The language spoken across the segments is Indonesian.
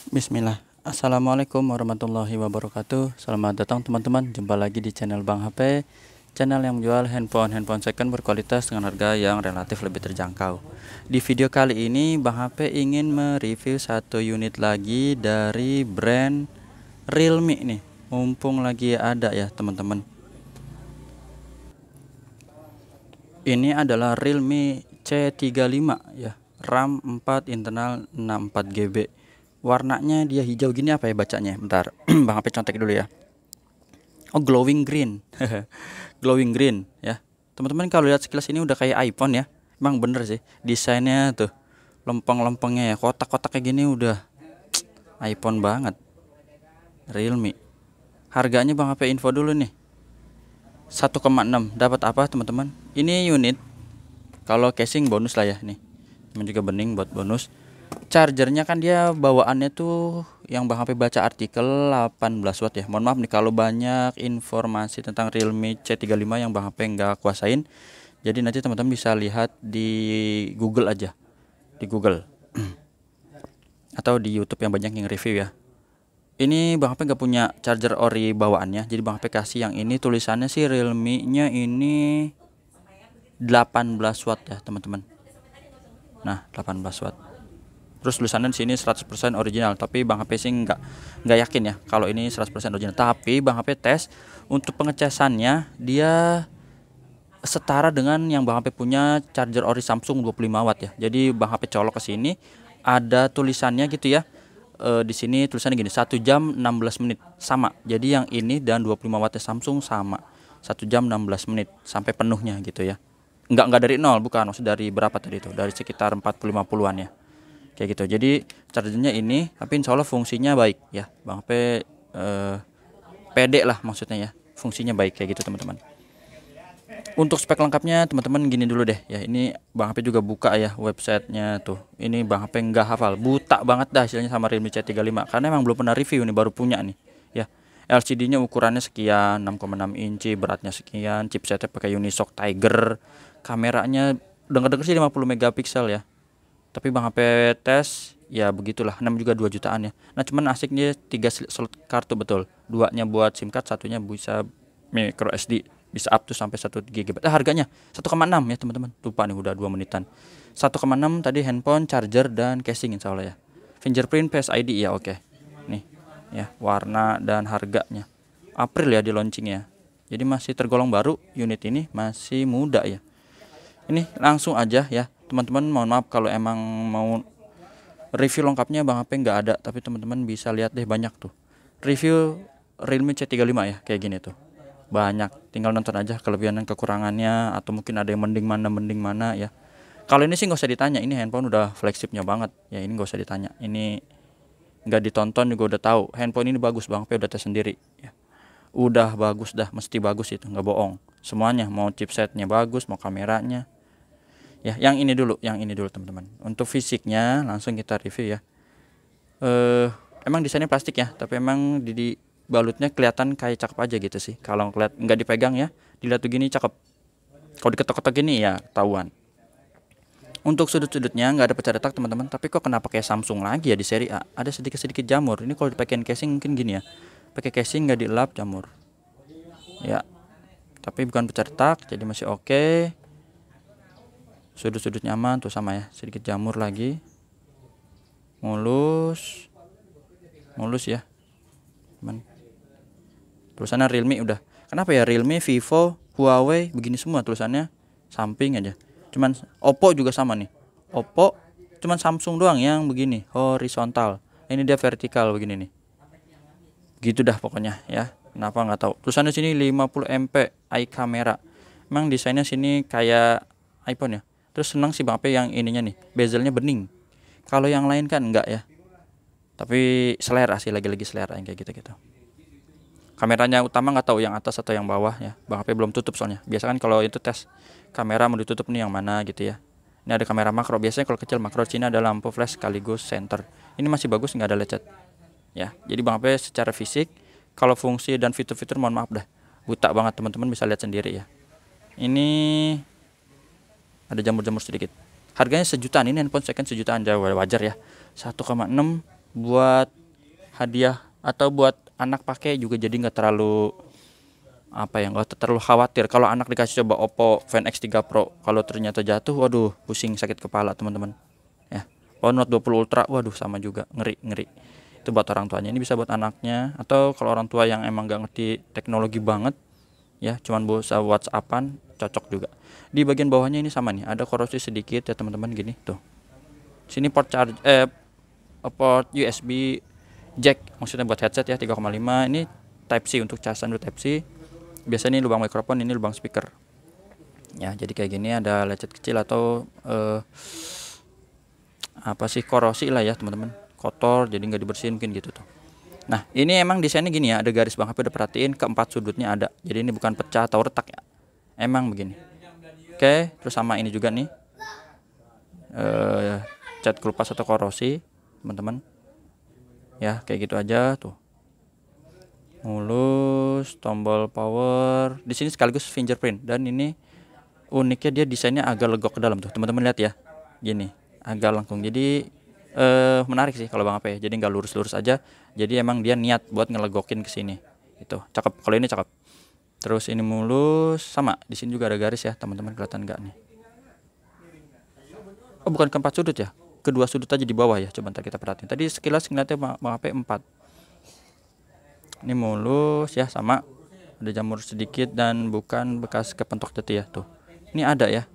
Bismillah. Assalamualaikum warahmatullahi wabarakatuh. Selamat datang teman-teman. Jumpa lagi di channel Bang HP, channel yang menjual handphone second berkualitas dengan harga yang relatif lebih terjangkau. Di video kali ini Bang HP ingin mereview satu unit lagi dari brand Realme nih. Mumpung lagi ada ya teman-teman. Ini adalah Realme C35 ya, RAM 4, internal 64 GB. Warnanya dia hijau gini, apa ya bacanya? Bentar, Bang HP contek dulu ya. Oh, glowing green. Glowing green ya. Teman-teman kalau lihat sekilas ini udah kayak iPhone ya. Emang bener sih, desainnya tuh lempeng-lempengnya ya, kotak-kotak kayak gini udah iPhone banget. Realme. Harganya Bang HP info dulu nih. 1,6. Dapat apa teman-teman? Ini unit kalau casing bonus lah ya nih. Teman juga bening buat bonus. Chargernya kan dia bawaannya tuh yang Bang HP baca artikel 18 watt ya. Mohon maaf nih kalau banyak informasi tentang Realme C35 yang Bang HP nggak kuasain. Jadi nanti teman-teman bisa lihat di Google aja. Di Google. Atau di YouTube yang banyak yang review ya. Ini Bang HP nggak punya charger ori bawaannya. Jadi Bang HP kasih yang ini, tulisannya sih Realme-nya ini 18 watt ya teman-teman. Nah 18 watt. Terus tulisannya di sini 100% original, tapi Bang HP sih nggak yakin ya kalau ini 100% original. Tapi Bang HP tes untuk pengecasannya dia setara dengan yang Bang HP punya charger ori Samsung 25 watt ya. Jadi Bang HP colok ke sini ada tulisannya gitu ya. Di sini tulisannya gini, 1 jam 16 menit sama. Jadi yang ini dan 25 watt Samsung sama. 1 jam 16 menit sampai penuhnya gitu ya. Enggak dari nol, bukan, maksud dari berapa tadi itu? Dari sekitar 40-50-an ya. Kayak gitu. Jadi chargernya ini, tapi insya Allah fungsinya baik ya. Bang HP pede lah maksudnya ya. Fungsinya baik kayak gitu teman-teman. Untuk spek lengkapnya teman-teman gini dulu deh ya. Ini Bang HP juga buka ya websitenya tuh. Ini Bang HP nggak hafal, buta banget dah hasilnya sama Realme C35 karena emang belum pernah review nih, baru punya nih ya. LCD-nya ukurannya sekian, 6,6 inci, beratnya sekian, chipsetnya pakai Unisoc Tiger, kameranya denger-denger sih 50 megapiksel ya. Tapi Bang HP tes ya begitulah, 6 juga 2 jutaan ya. Nah cuman asiknya 3 slot kartu betul, duanya buat SIM card, satunya bisa micro SD, bisa up to sampai 1 GB. Harganya 1,6 ya teman-teman. Lupa nih udah 2 menitan. 1,6 tadi handphone, charger dan casing insya Allah ya. Fingerprint, Face ID ya, oke. Nih ya, warna dan harganya. April ya di launching ya. Jadi masih tergolong baru, unit ini masih muda ya. Ini langsung aja ya. Teman-teman mohon maaf kalau emang mau review lengkapnya Bang HP nggak ada, tapi teman-teman bisa lihat deh banyak tuh. Review Realme C35 ya, kayak gini tuh. Banyak, tinggal nonton aja kelebihan dan kekurangannya, atau mungkin ada yang mending mana ya. Kalau ini sih nggak usah ditanya, ini handphone udah flagshipnya banget ya, ini nggak usah ditanya. Ini nggak ditonton juga udah tahu handphone ini bagus. Bang HP udah tes sendiri ya. Udah bagus dah, mesti bagus itu, nggak bohong. Semuanya, mau chipsetnya bagus, mau kameranya ya. Yang ini dulu teman-teman. Untuk fisiknya langsung kita review ya. Emang desainnya plastik ya, tapi emang di balutnya kelihatan kayak cakep aja gitu sih. Kalau ngeliat nggak dipegang ya, dilihat tuh gini cakep. Kalau diketok-ketok gini ya tahuan. Untuk sudut-sudutnya nggak ada pecah retak teman-teman, tapi kok kenapa kayak Samsung lagi ya di seri A? Ada sedikit-sedikit jamur. Ini kalau dipakein casing mungkin gini ya. Pakai casing nggak dilap jamur. Ya. Tapi bukan pecah retak, jadi masih oke. Sudut-sudut nyaman tuh sama ya, sedikit jamur lagi. Mulus ya. Teman. Tulisannya Realme udah. Kenapa ya Realme, Vivo, Huawei begini semua tulisannya samping aja. Cuman Oppo juga sama nih. Oppo cuman Samsung doang yang begini horizontal. Ini dia vertikal begini nih. Gitu dah pokoknya ya. Kenapa nggak tahu. Tulisannya sini 50 MP eye camera. Emang desainnya sini kayak iPhone ya. Terus senang sih Bang HP yang ininya nih, bezelnya bening. Kalau yang lain kan enggak ya. Tapi selera sih, lagi-lagi selera yang kayak gitu-gitu. Kameranya utama nggak tahu yang atas atau yang bawah ya. Bang HP belum tutup soalnya. Biasa kan kalau itu tes kamera mau ditutup nih yang mana gitu ya. Ini ada kamera makro. Biasanya kalau kecil makro, Cina ada lampu flash sekaligus center. Ini masih bagus, nggak ada lecet. Ya, jadi Bang HP secara fisik, kalau fungsi dan fitur-fitur mohon maaf dah. Buta banget, teman-teman bisa lihat sendiri ya. Ini ada jamur-jamur sedikit. Harganya sejutaan, ini handphone second sejutaan, jauh wajar ya. 1,6 buat hadiah atau buat anak pakai juga, jadi nggak terlalu apa ya, nggak terlalu khawatir kalau anak dikasih coba Oppo Find X3 Pro, kalau ternyata jatuh, waduh pusing sakit kepala teman-teman ya. Kalau Note 20 Ultra, waduh sama juga, ngeri. Itu buat orang tuanya, ini bisa buat anaknya, atau kalau orang tua yang emang nggak ngerti teknologi banget ya, cuman bisa WhatsAppan, cocok juga. Di bagian bawahnya ini sama nih, ada korosi sedikit ya teman-teman, gini tuh. Sini port port USB jack, maksudnya buat headset ya, 3,5. Ini Type C untuk casan dulu, Type C. Biasanya ini lubang mikrofon, ini lubang speaker. Ya, jadi kayak gini, ada lecet kecil atau apa sih, korosi lah ya teman-teman, kotor jadi nggak dibersihin mungkin gitu tuh. Nah, ini emang desainnya gini ya, ada garis Bang HP udah perhatiin, keempat sudutnya ada. Jadi ini bukan pecah atau retak ya. Emang begini. Oke, terus sama ini juga nih. Cat kelupas atau korosi, teman-teman. Ya, kayak gitu aja tuh. Mulus, tombol power. Di sini sekaligus fingerprint, dan ini uniknya dia desainnya agak legok ke dalam tuh. Teman-teman lihat ya. Gini, agak lengkung. Jadi menarik sih kalau Bang HP. Jadi nggak lurus-lurus aja. Jadi emang dia niat buat ngelegokin ke sini. Itu cakep. Kalau ini cakep. Terus ini mulus, sama. Di sini juga ada garis ya, teman-teman, kelihatan nggak nih? Oh, bukan keempat sudut ya. Kedua sudut aja di bawah ya. Coba ntar kita perhatiin. Tadi sekilas ngeliatnya Bang HP 4. Ini mulus ya, sama. Ada jamur sedikit dan bukan bekas kepentok jati ya tuh. Ini ada ya.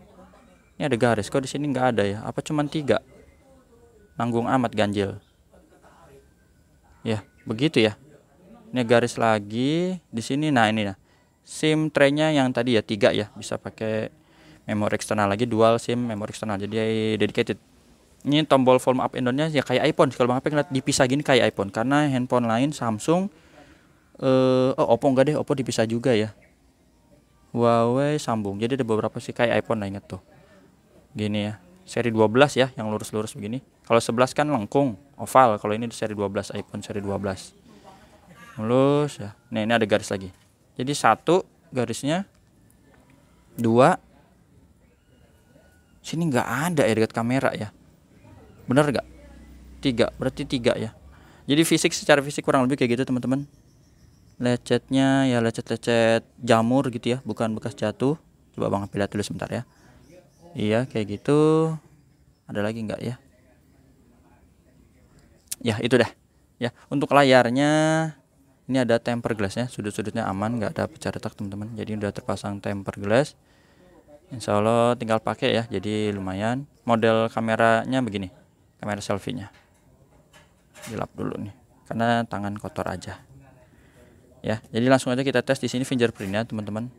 Ini ada garis. Kok di sini nggak ada ya? Apa cuman 3? Nanggung amat ganjil. Ya, begitu ya. Ini garis lagi di sini. Nah, ini nah. SIM tray-nya yang tadi ya 3 ya. Bisa pakai memori eksternal lagi, dual SIM memori eksternal. Jadi dedicated. Ini tombol volume up and down-nya ya kayak iPhone. Kalau Bang HP ngeliat dipisah gini kayak iPhone, karena handphone lain Samsung Oppo enggak deh, Oppo dipisah juga ya. Huawei sambung. Jadi ada beberapa sih kayak iPhone lah, inget tuh. Gini ya. Seri 12 ya, yang lurus-lurus begini. Kalau 11 kan lengkung, oval. Kalau ini seri 12, iPhone seri 12. Mulus ya. Nah, ini ada garis lagi. Jadi 1 garisnya, 2. Sini nggak ada ya dekat kamera ya. Bener nggak? 3, berarti 3 ya. Jadi secara fisik kurang lebih kayak gitu teman-teman. Lecetnya ya lecet-lecet jamur gitu ya, bukan bekas jatuh. Coba Bang lihat dulu sebentar ya. Iya kayak gitu. Ada lagi nggak ya? Ya itu dah. Ya, untuk layarnya ini ada tempered glassnya, sudut-sudutnya aman, nggak ada pecah retak teman-teman. Jadi udah terpasang tempered glass. Insya Allah tinggal pakai ya, jadi lumayan. Model kameranya begini, kamera selfie-nya. Dilap dulu nih, karena tangan kotor aja. Ya, jadi langsung aja kita tes di sini fingerprintnya teman-teman.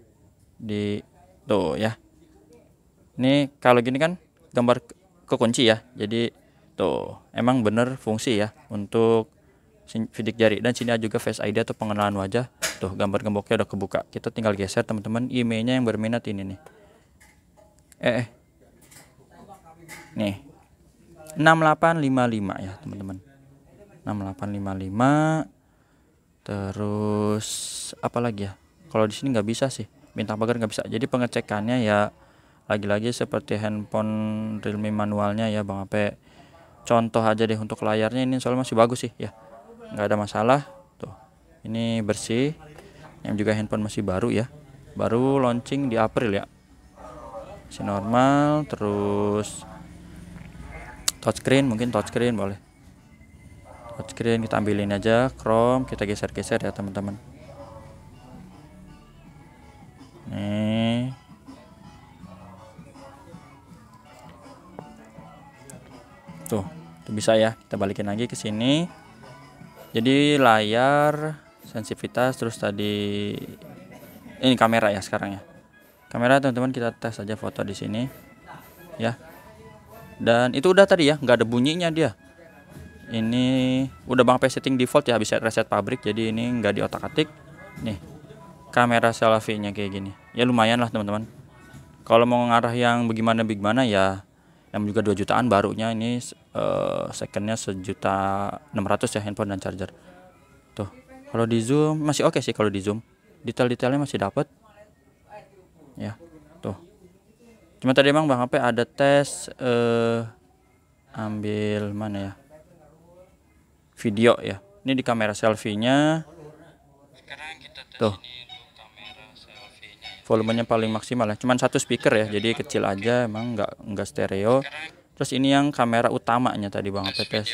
Di tuh ya. Ini kalau gini kan gambar kekunci ya. Jadi tuh emang bener fungsi ya untuk sidik jari, dan sini juga Face ID atau pengenalan wajah. Tuh gambar gemboknya udah kebuka. Kita tinggal geser teman-teman. IMEI-nya yang berminat ini nih. Nih 6855 ya teman-teman. 6855. Terus apa lagi ya? Kalau di sini nggak bisa sih, bintang pagar nggak bisa. Jadi pengecekannya ya lagi-lagi seperti handphone Realme manualnya ya Bang HP. Contoh aja deh untuk layarnya, ini soalnya masih bagus sih ya, nggak ada masalah. Tuh ini bersih. Yang juga handphone masih baru ya, baru launching di April ya. Masih normal. Terus touchscreen, mungkin touchscreen boleh. Touchscreen kita ambilin aja, Chrome kita geser-geser ya teman-teman. Nih. Tuh bisa ya. Kita balikin lagi ke sini. Jadi layar, sensitivitas, terus tadi ini kamera ya sekarang ya. Kamera teman-teman kita tes aja foto di sini. Ya. Dan itu udah tadi ya, nggak ada bunyinya dia. Ini udah Bang HP setting default ya, bisa reset pabrik, jadi ini nggak diotak-atik. Nih kamera selfie-nya kayak gini ya, lumayan lah teman-teman. Kalau mau ngarah yang bagaimana ya, yang juga 2 jutaan barunya. Ini secondnya 1.600.000 ya, handphone dan charger. Tuh kalau di zoom masih oke sih, kalau di zoom detail-detailnya masih dapet ya. Tuh cuma tadi emang Bang HP ada tes ambil mana ya, video ya. Ini di kamera selfie-nya. Tuh. Volumenya paling maksimal ya. Cuman satu speaker ya, jadi kecil aja, emang nggak stereo. Terus ini yang kamera utamanya tadi Bang HP tes.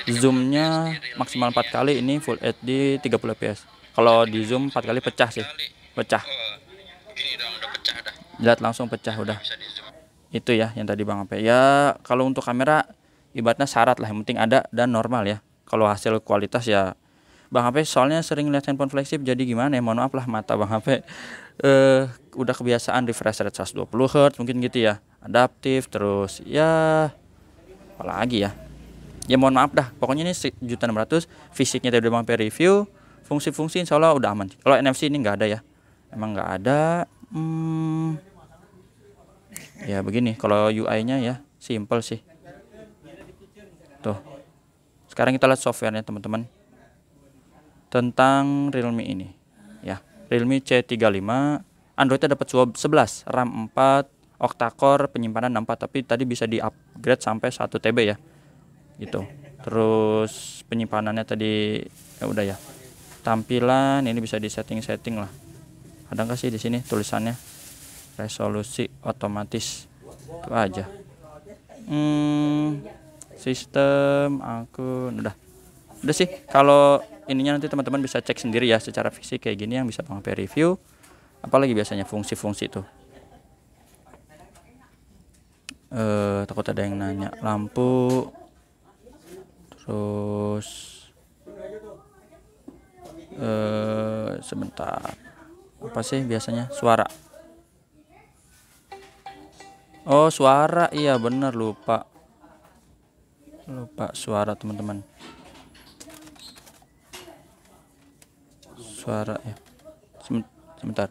Zoomnya maksimal 4 kali, ini Full HD 30 fps. Kalau di zoom 4 kali pecah sih. Pecah. Lihat langsung pecah udah. Itu ya yang tadi Bang HP. Ya kalau untuk kamera ibaratnya syarat lah, yang penting ada dan normal ya. Kalau hasil kualitas ya Bang HP soalnya sering lihat handphone flagship, jadi gimana ya, mohon maaf lah mata Bang HP udah kebiasaan refresh rate 120 Hz mungkin gitu ya, adaptif, terus ya apalagi ya, ya mohon maaf dah, pokoknya ini 1.600.000 fisiknya tadi Bang HP review, fungsi-fungsi insya Allah udah aman. Kalau NFC ini nggak ada ya, emang nggak ada. Ya begini kalau UI nya ya simple sih tuh. Sekarang kita lihat softwarenya teman-teman tentang Realme ini ya. Realme C35, Androidnya dapat 11, RAM 4, octa-core, penyimpanan 64, tapi tadi bisa di upgrade sampai 1 TB ya gitu. Terus penyimpanannya tadi ya udah ya. Tampilan ini bisa di setting lah, ada nggak sih di sini tulisannya resolusi otomatis, itu aja. Sistem akun udah sih. Kalau ininya nanti teman-teman bisa cek sendiri ya, secara fisik kayak gini yang bisa Bang HP review. Apalagi biasanya fungsi-fungsi tuh. Takut ada yang nanya lampu, terus sebentar, apa sih biasanya suara. Oh suara, iya bener, lupa suara teman-teman. Suara ya, sebentar.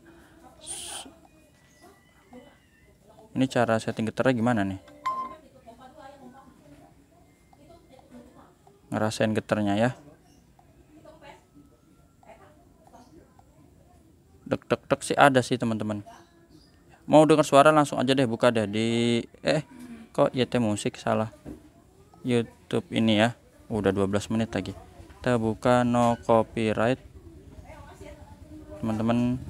Ini cara setting getarnya gimana nih? Ngerasain getarnya ya. Dek sih ada sih teman-teman. Mau dengar suara langsung aja deh, buka deh di kok YT Musik salah. YouTube ini ya. Udah 12 menit lagi. Kita buka no copyright. Teman-teman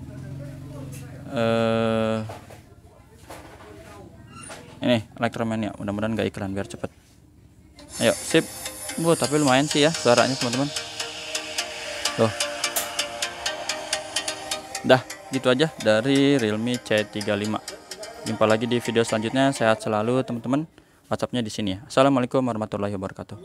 ini Electromania, mudah-mudahan gak iklan biar cepet. Ayo sip. Tapi lumayan sih ya suaranya teman-teman. Tuh. Dah gitu aja dari Realme C35. Jumpa lagi di video selanjutnya. Sehat selalu teman-teman. WhatsAppnya di sini ya. Assalamualaikum warahmatullahi wabarakatuh.